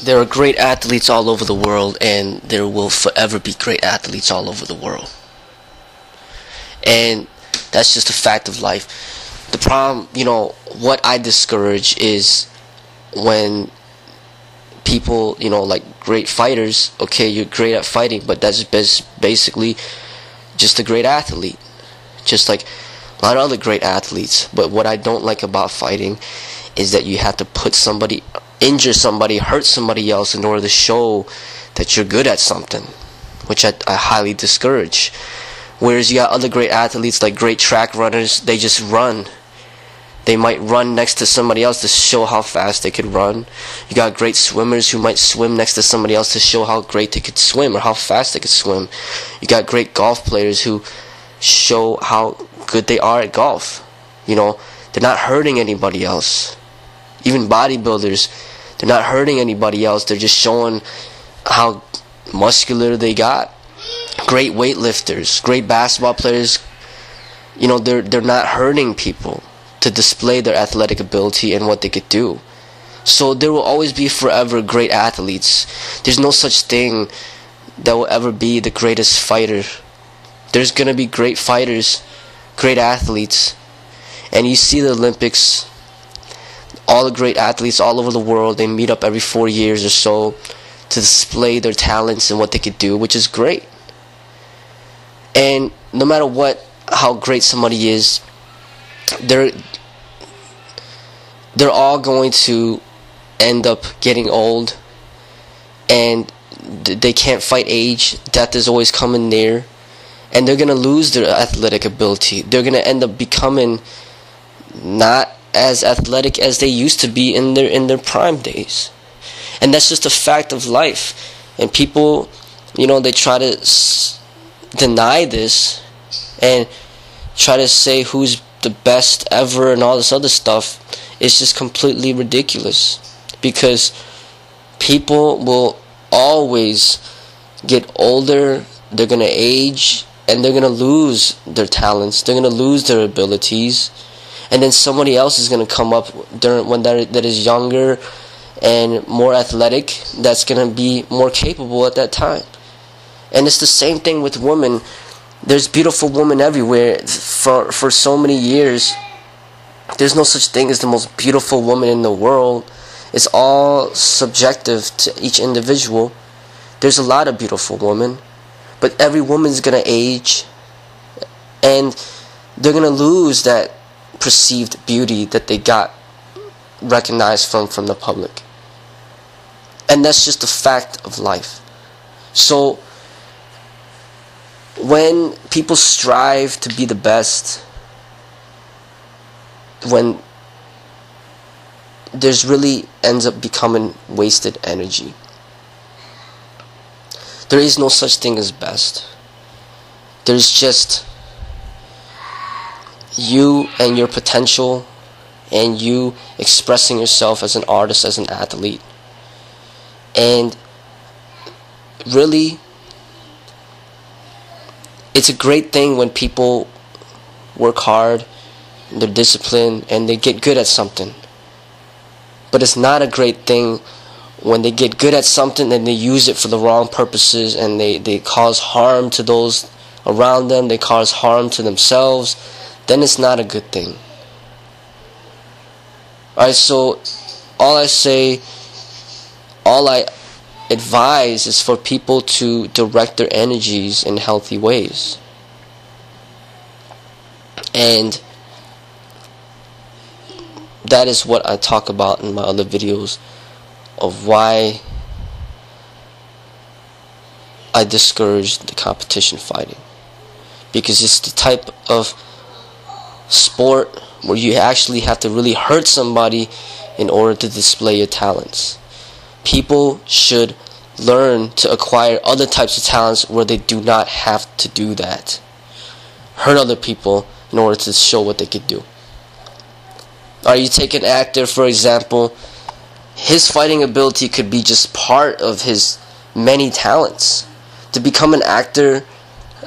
There are great athletes all over the world, and there will forever be great athletes all over the world. And that's just a fact of life. The problem, what I discourage is when people, like great fighters, okay, you're great at fighting, but that's basically just a great athlete. Just like a lot of other great athletes. But what I don't like about fighting is that you have to injure somebody, hurt somebody else in order to show that you're good at something, which I highly discourage. Whereas you got other great athletes, like great track runners, they just run. They might run next to somebody else to show how fast they could run. You got great swimmers who might swim next to somebody else to show how great they could swim or how fast they could swim. You got great golf players who show how good they are at golf. They're not hurting anybody else. Even bodybuilders, they're not hurting anybody else. They're just showing how muscular they got. Great weightlifters, great basketball players, they're not hurting people to display their athletic ability and what they could do. So there will always be forever great athletes. There's no such thing that will ever be the greatest fighter. There's going to be great fighters, great athletes. And you see the Olympics, all the great athletes all over the world, they meet up every 4 years or so to display their talents and what they could do, which is great. And no matter how great somebody is, they're all going to end up getting old, and they can't fight age. Death is always coming near, and they're going to lose their athletic ability. They're going to end up becoming not as athletic as they used to be in their prime days. And that's just a fact of life. And people, they try to deny this and try to say who's the best ever and all this other stuff. It's just completely ridiculous, because people will always get older, they're going to age, and they're going to lose their talents, they're going to lose their abilities, and then somebody else is going to come up when that is younger and more athletic, that's going to be more capable at that time. And it's the same thing with women. There's beautiful women everywhere. For so many years, there's no such thing as the most beautiful woman in the world. It's all subjective to each individual. There's a lot of beautiful women, but every woman's going to age, and they're going to lose that perceived beauty that they got recognized from the public. And that's just a fact of life. So when people strive to be the best, when there's really ends up becoming wasted energy. There is no such thing as best. There's just you and your potential, and you expressing yourself as an artist, as an athlete. And really, it's a great thing when people work hard, they're disciplined, and they get good at something. But it's not a great thing when they get good at something and they use it for the wrong purposes, and they cause harm to those around them, they cause harm to themselves. Then it's not a good thing. Alright, so all I advise is for people to direct their energies in healthy ways. And that is what I talk about in my other videos of why I discourage the competition fighting. Because it's the type of sport where you actually have to really hurt somebody in order to display your talents. People should learn to acquire other types of talents where they do not have to do that. Hurt other people in order to show what they could do. Or you take an actor, for example, his fighting ability could be just part of his many talents. To become an actor,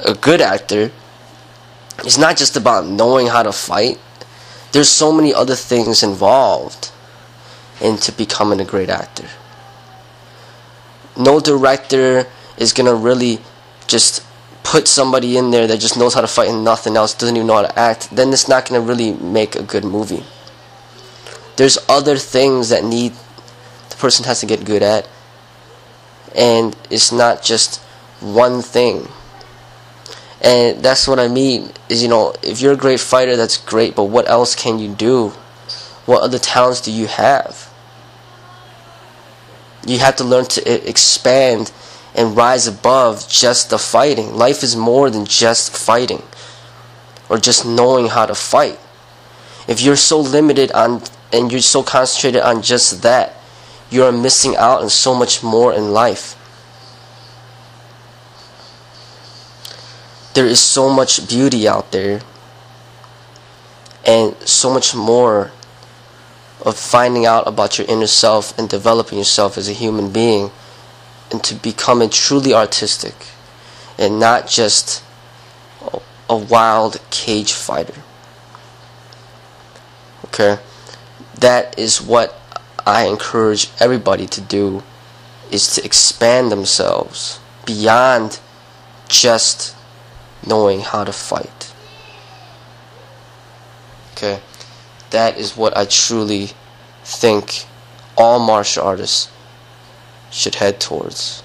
a good actor, it's not just about knowing how to fight. There's so many other things involved into becoming a great actor. no director is gonna really just put somebody in there that just knows how to fight and nothing else, doesn't even know how to act, then it's not gonna really make a good movie. There's other things that the person has to get good at, and it's not just one thing. And that's what I mean, is, if you're a great fighter, that's great, but what else can you do? What other talents do you have? You have to learn to expand and rise above just the fighting. Life is more than just fighting or just knowing how to fight. If you're so limited on and you're so concentrated on just that, you are missing out on so much more in life. There is so much beauty out there, and so much more of finding out about your inner self and developing yourself as a human being, and to becoming truly artistic and not just a wild cage fighter. Okay? That is what I encourage everybody to do, is to expand themselves beyond just knowing how to fight. Okay? That is what I truly think all martial artists should head towards,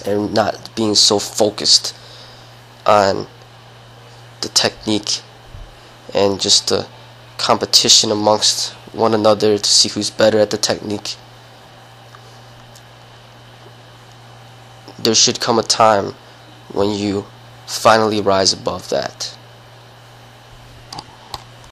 and not being so focused on the technique and just the competition amongst one another to see who's better at the technique. There should come a time when you finally rise above that.